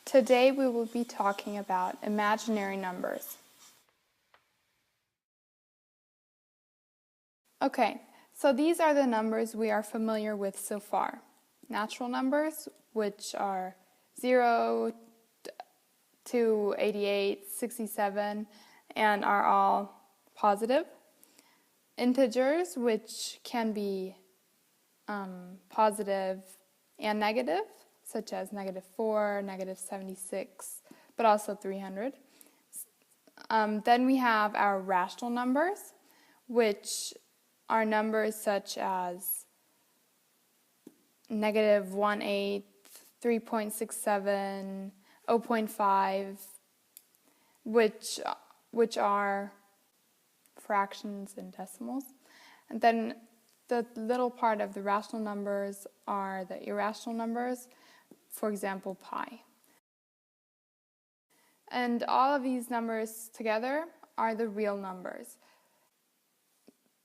Today we will be talking about imaginary numbers. Okay, so these are the numbers we are familiar with so far. Natural numbers, which are 0 to 88, 67, and are all positive. Integers, which can be positive and negative, such as -4, -76, but also 300. Then we have our rational numbers, which are numbers such as -1/8, 3.67, 0.5, which are fractions and decimals. And then the little part of the rational numbers are the irrational numbers, for example, pi. And all of these numbers together are the real numbers.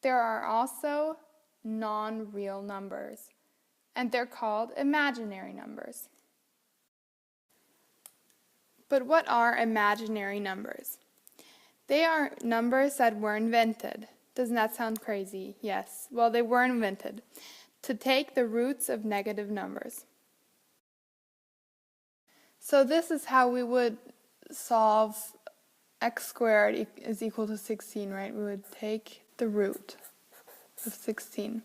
There are also non-real numbers, and they're called imaginary numbers. But what are imaginary numbers? They are numbers that were invented. Doesn't that sound crazy? Yes. Well, they were invented to take the roots of negative numbers. So this is how we would solve x squared is equal to 16, right? We would take the root of 16,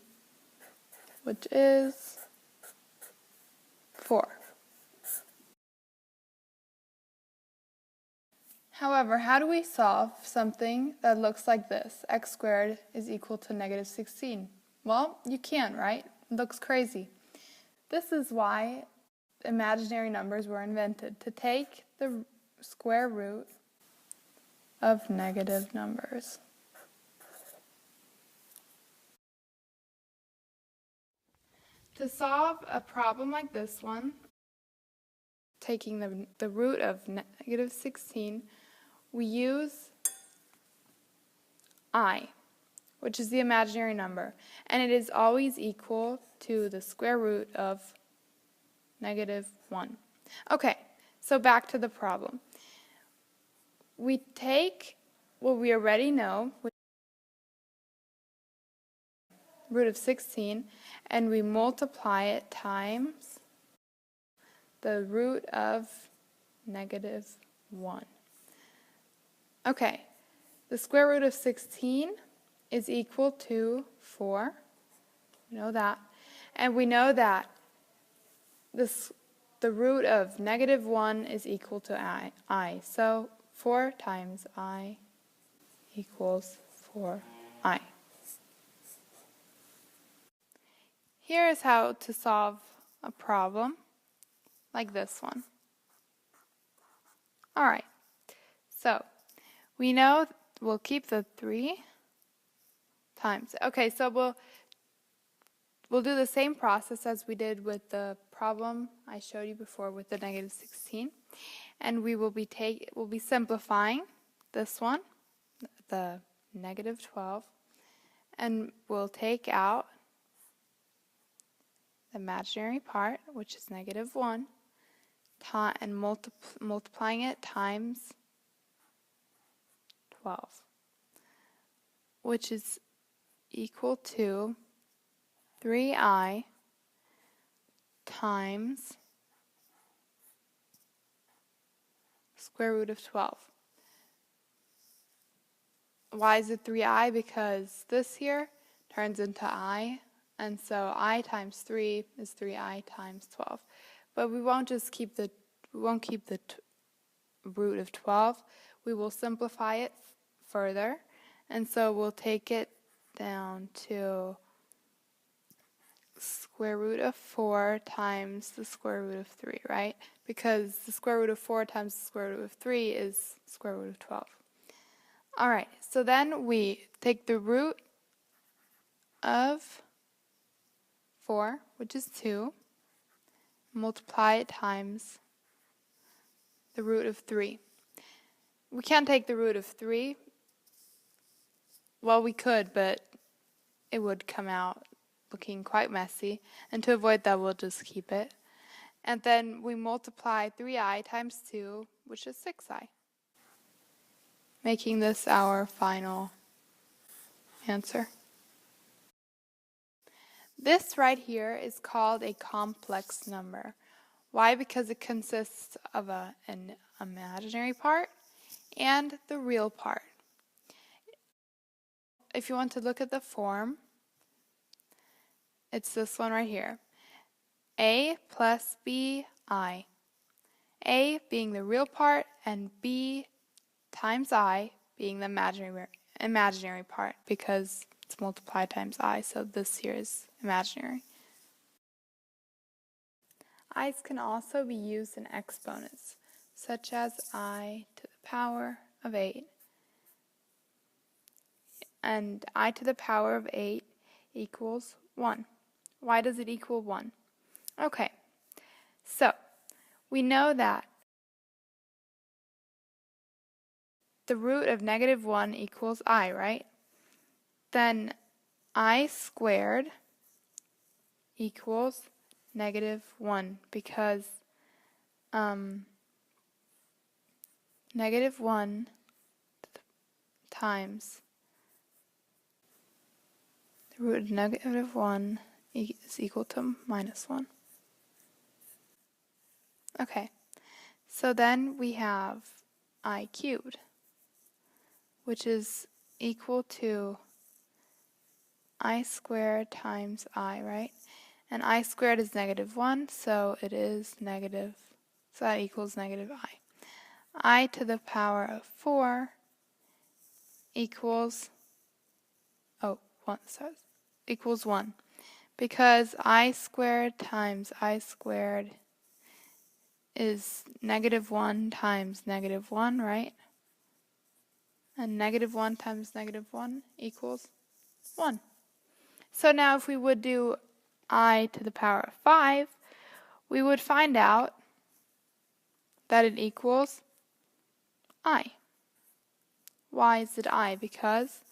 which is 4. However, how do we solve something that looks like this? X squared is equal to -16. Well, you can, right? It looks crazy. This is why imaginary numbers were invented, to take the square root of negative numbers. To solve a problem like this one, taking the root of -16, we use I, which is the imaginary number, and it is always equal to the square root of -1. Okay, so back to the problem. We take what we already know, root of 16, and we multiply it times the root of -1. Okay, the square root of 16 is equal to 4. We know that. And we know that the root of -1 is equal to I. So 4 times I equals 4I. Here is how to solve a problem like this one. All right, so we know we'll keep the 3 times. Okay, so we'll do the same process as we did with the problem I showed you before with the -16, and we'll be simplifying this one, the -12, and we'll take out the imaginary part, which is -1, and multiplying it times 12, which is equal to 3i times square root of 12. Why is it 3i? Because this here turns into I, and so I times 3 is 3i times 12. But we won't keep the root of 12. We will simplify it further, and so we'll take it down to square root of 4 times the square root of 3, right? Because the square root of 4 times the square root of 3 is square root of 12. All right, so then we take the root of 4, which is 2, multiply it times the root of 3. We can't take the root of 3. Well, we could, but it would come out looking quite messy, and to avoid that, we'll just keep it. And then we multiply 3i times 2, which is 6i, making this our final answer. This right here is called a complex number. Why? Because it consists of an imaginary part and the real part. If you want to look at the form, it's this one right here. A plus bi. A being the real part and b times I being the imaginary part, because it's multiplied times I, so this here is imaginary. I's can also be used in exponents, such as I to the power of 8. And I to the power of 8 equals 1. Why does it equal 1? Okay, so we know that the root of -1 equals I, right? Then I squared equals -1, because -1 times the root of -1 is equal to -1. Okay, so then we have I cubed, which is equal to I squared times I, right? And I squared is -1, so it is negative, so that equals -I. I to the power of 4 equals, equals 1, because I squared times I squared is -1 times -1, right? And -1 times -1 equals 1. So now if we would do I to the power of 5, we would find out that it equals I. Why is it I? Because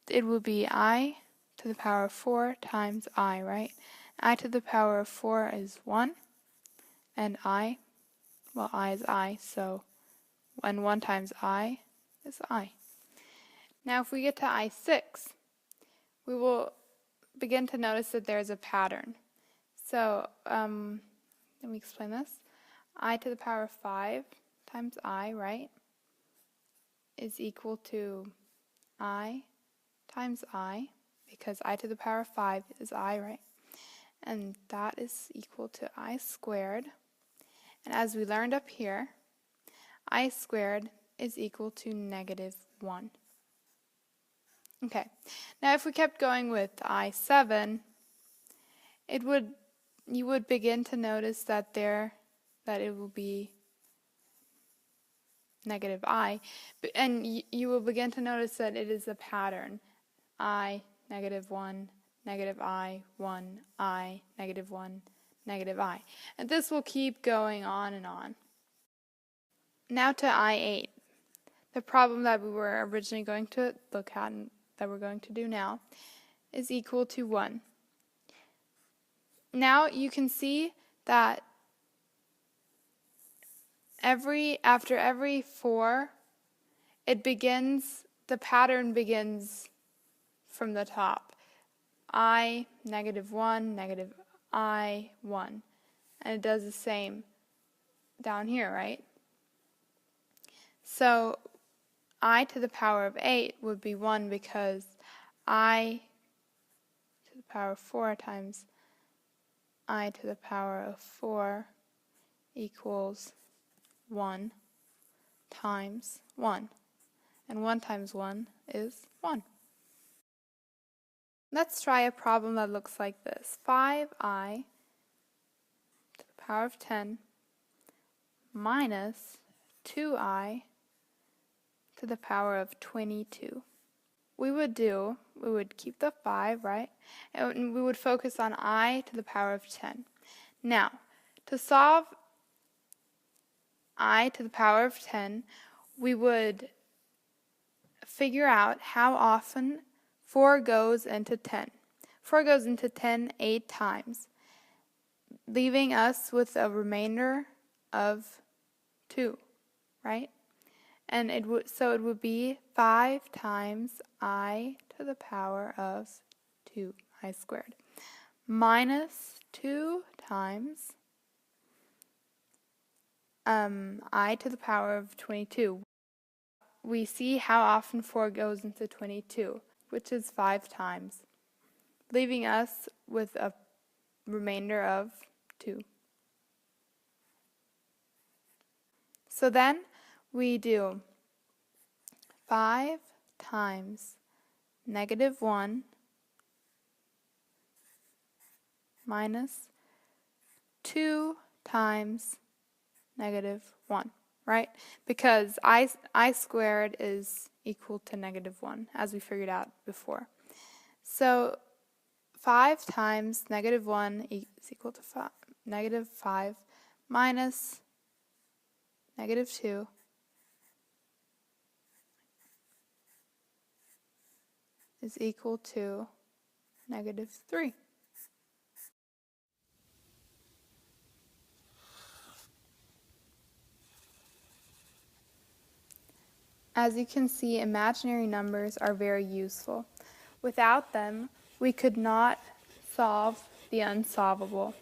it would be I to the power of 4 times I, right? I to the power of 4 is 1, and I is I, so when 1 times I is I. Now if we get to I6, we will begin to notice that there's a pattern. So let me explain this. I to the power of 5 times I, right, is equal to I times I, because I to the power of 5 is I, right? And that is equal to I squared. And as we learned up here, I squared is equal to -1. Okay, now if we kept going with I7, you would begin to notice that it will be -I, and you will begin to notice that it is a pattern. I, -1, -I, 1, I, -1, -I. And this will keep going on and on. Now to I8. The problem that we were originally going to look at and that we're going to do now is equal to 1. Now you can see that after every 4, the pattern begins from the top. I, -1, I, 1. And it does the same down here, right? So I to the power of 8 would be 1, because I to the power of 4 times I to the power of 4 equals 1 times 1. And 1 times 1 is 1. Let's try a problem that looks like this. 5i to the power of 10 minus 2i to the power of 22. We would keep the 5, right? And we would focus on I to the power of 10. Now, to solve I to the power of 10, we would figure out how often 4 goes into 10. 4 goes into 10 8 times. leaving us with a remainder of 2, right? And it would be 5 times I to the power of 2i squared minus 2 times I to the power of 22. We see how often 4 goes into 22, which is 5 times, leaving us with a remainder of 2. So then we do 5 times -1 minus 2 times -1, right? Because I squared is equal to -1, as we figured out before. So 5 times -1 is equal to -5 minus -2 is equal to -3. As you can see, imaginary numbers are very useful. Without them, we could not solve the unsolvable.